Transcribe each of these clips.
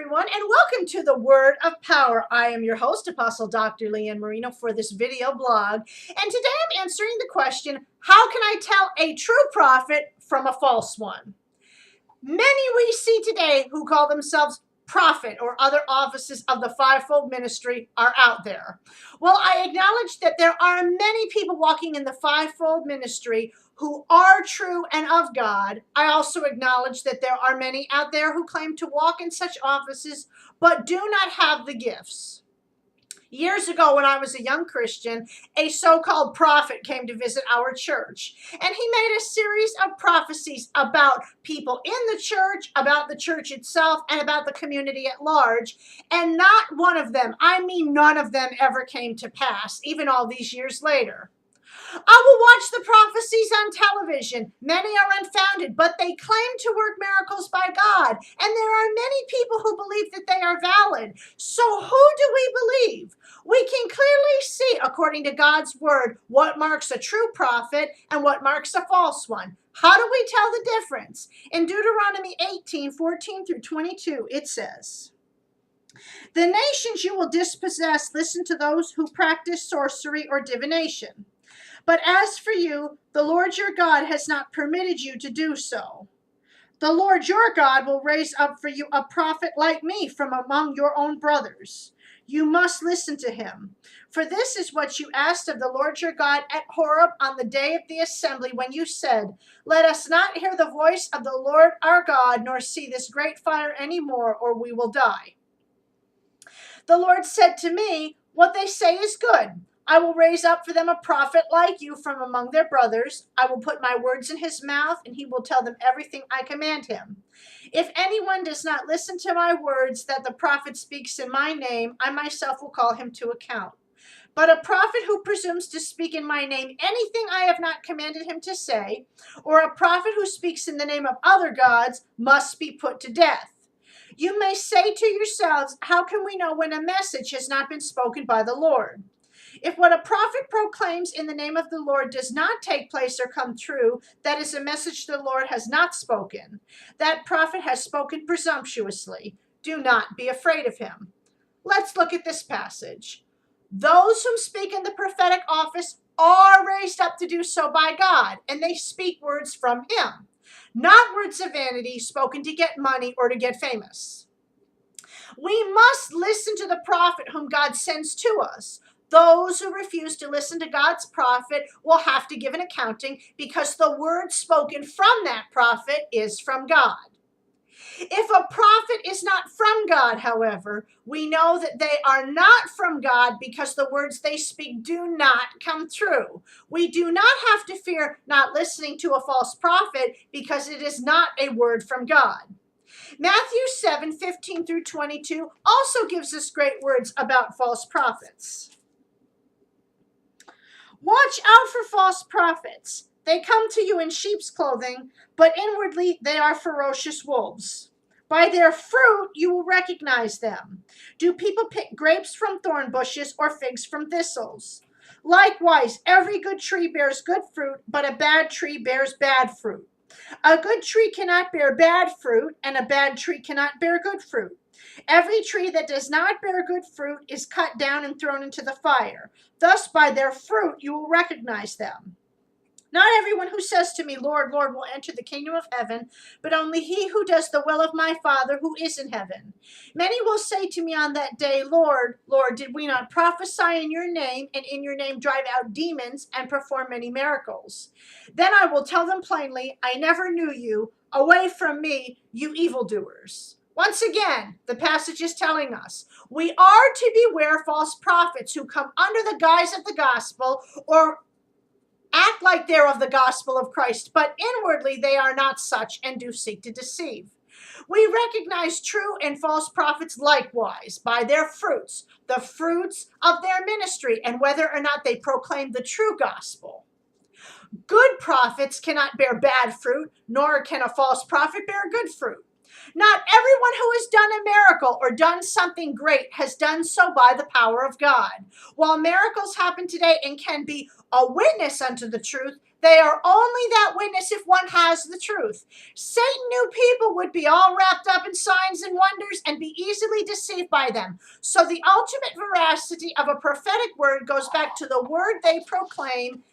everyone, and welcome to the Word of Power. I am your host, Apostle Dr. Leanne Marino, for this video blog. And today I'm answering the question, how can I tell a true prophet from a false one? Many we see today who call themselves prophet or other offices of the fivefold ministry are out there. Well, I acknowledge that there are many people walking in the fivefold ministry who are true and of God. I also acknowledge that there are many out there who claim to walk in such offices but do not have the gifts. Years ago, when I was a young Christian, a so-called prophet came to visit our church, and he made a series of prophecies about people in the church, about the church itself, and about the community at large, and not one of them, I mean none of them, ever came to pass, even all these years later. I will watch the prophecies on television. Many are unfounded, but they claim to work miracles by God. And there are many people who believe that they are valid. So who do we believe? We can clearly see, according to God's word, what marks a true prophet and what marks a false one. How do we tell the difference? In Deuteronomy 18:14 through 22, it says, "The nations you will dispossess listen to those who practice sorcery or divination. But as for you, the Lord your God has not permitted you to do so. The Lord your God will raise up for you a prophet like me from among your own brothers. You must listen to him. For this is what you asked of the Lord your God at Horeb on the day of the assembly when you said, 'Let us not hear the voice of the Lord our God, nor see this great fire any more, or we will die.' The Lord said to me, 'What they say is good. I will raise up for them a prophet like you from among their brothers. I will put my words in his mouth, and he will tell them everything I command him. If anyone does not listen to my words that the prophet speaks in my name, I myself will call him to account. But a prophet who presumes to speak in my name anything I have not commanded him to say, or a prophet who speaks in the name of other gods, must be put to death. You may say to yourselves, how can we know when a message has not been spoken by the Lord? If what a prophet proclaims in the name of the Lord does not take place or come true, that is a message the Lord has not spoken. That prophet has spoken presumptuously. Do not be afraid of him." Let's look at this passage. Those who speak in the prophetic office are raised up to do so by God, and they speak words from him, not words of vanity spoken to get money or to get famous. We must listen to the prophet whom God sends to us. Those who refuse to listen to God's prophet will have to give an accounting because the word spoken from that prophet is from God. If a prophet is not from God, however, we know that they are not from God because the words they speak do not come true. We do not have to fear not listening to a false prophet because it is not a word from God. Matthew 7:15 through 22 also gives us great words about false prophets. "Watch out for false prophets. They come to you in sheep's clothing, but inwardly they are ferocious wolves. By their fruit you will recognize them. Do people pick grapes from thorn bushes or figs from thistles? Likewise, every good tree bears good fruit, but a bad tree bears bad fruit. A good tree cannot bear bad fruit, and a bad tree cannot bear good fruit. Every tree that does not bear good fruit is cut down and thrown into the fire. Thus by their fruit you will recognize them. Not everyone who says to me, 'Lord, Lord,' will enter the kingdom of heaven, but only he who does the will of my Father who is in heaven. Many will say to me on that day, 'Lord, Lord, did we not prophesy in your name, and in your name drive out demons and perform many miracles?' Then I will tell them plainly, 'I never knew you. Away from me, you evildoers.'" Once again, the passage is telling us we are to beware false prophets who come under the guise of the gospel or act like they're of the gospel of Christ, but inwardly they are not such and do seek to deceive. We recognize true and false prophets likewise by their fruits, the fruits of their ministry, and whether or not they proclaim the true gospel. Good prophets cannot bear bad fruit, nor can a false prophet bear good fruit. Not everyone who has done a miracle or done something great has done so by the power of God. While miracles happen today and can be a witness unto the truth, They are only that witness if one has the truth. Satan knew people would be all wrapped up in signs and wonders and be easily deceived by them. So the ultimate veracity of a prophetic word goes back to the word they proclaim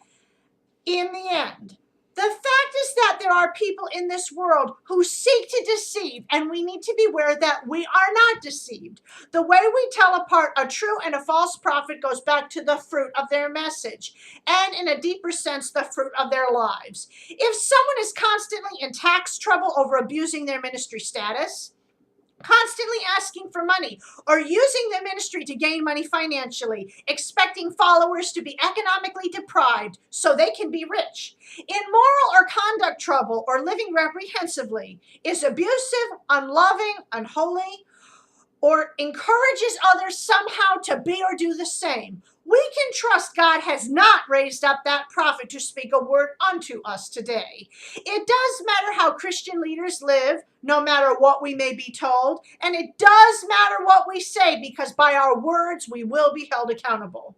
in the end. The fact is that there are people in this world who seek to deceive, and we need to be aware that we are not deceived. The way we tell apart a true and a false prophet goes back to the fruit of their message, and in a deeper sense, the fruit of their lives. If someone is constantly in tax trouble over abusing their ministry status, constantly asking for money, or using the ministry to gain money financially, expecting followers to be economically deprived so they can be rich, in moral or conduct trouble, or living reprehensibly, is abusive, unloving, unholy, or encourages others somehow to be or do the same, we can trust God has not raised up that prophet to speak a word unto us today. It does matter how Christian leaders live, no matter what we may be told, and it does matter what we say, because by our words we will be held accountable.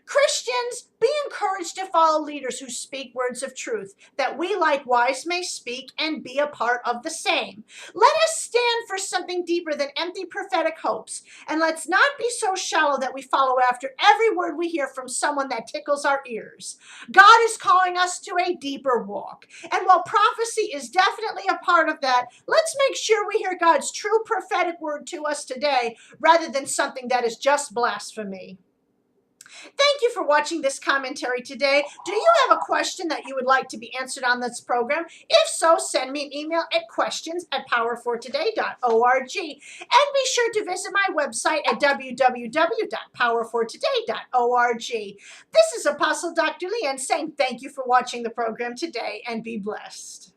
Christians, be encouraged to follow leaders who speak words of truth, that we likewise may speak and be a part of the same. Let us stand for something deeper than empty prophetic hopes, and let's not be so shallow that we follow after every word we hear from someone that tickles our ears. God is calling us to a deeper walk, and while prophecy is definitely a part of that, let's make sure we hear God's true prophetic word to us today, rather than something that is just blasphemy. Thank you for watching this commentary today. Do you have a question that you would like to be answered on this program? If so, send me an email at questions@powerfortoday.org. And be sure to visit my website at www.powerfortoday.org. This is Apostle Dr. Leanne saying thank you for watching the program today, and be blessed.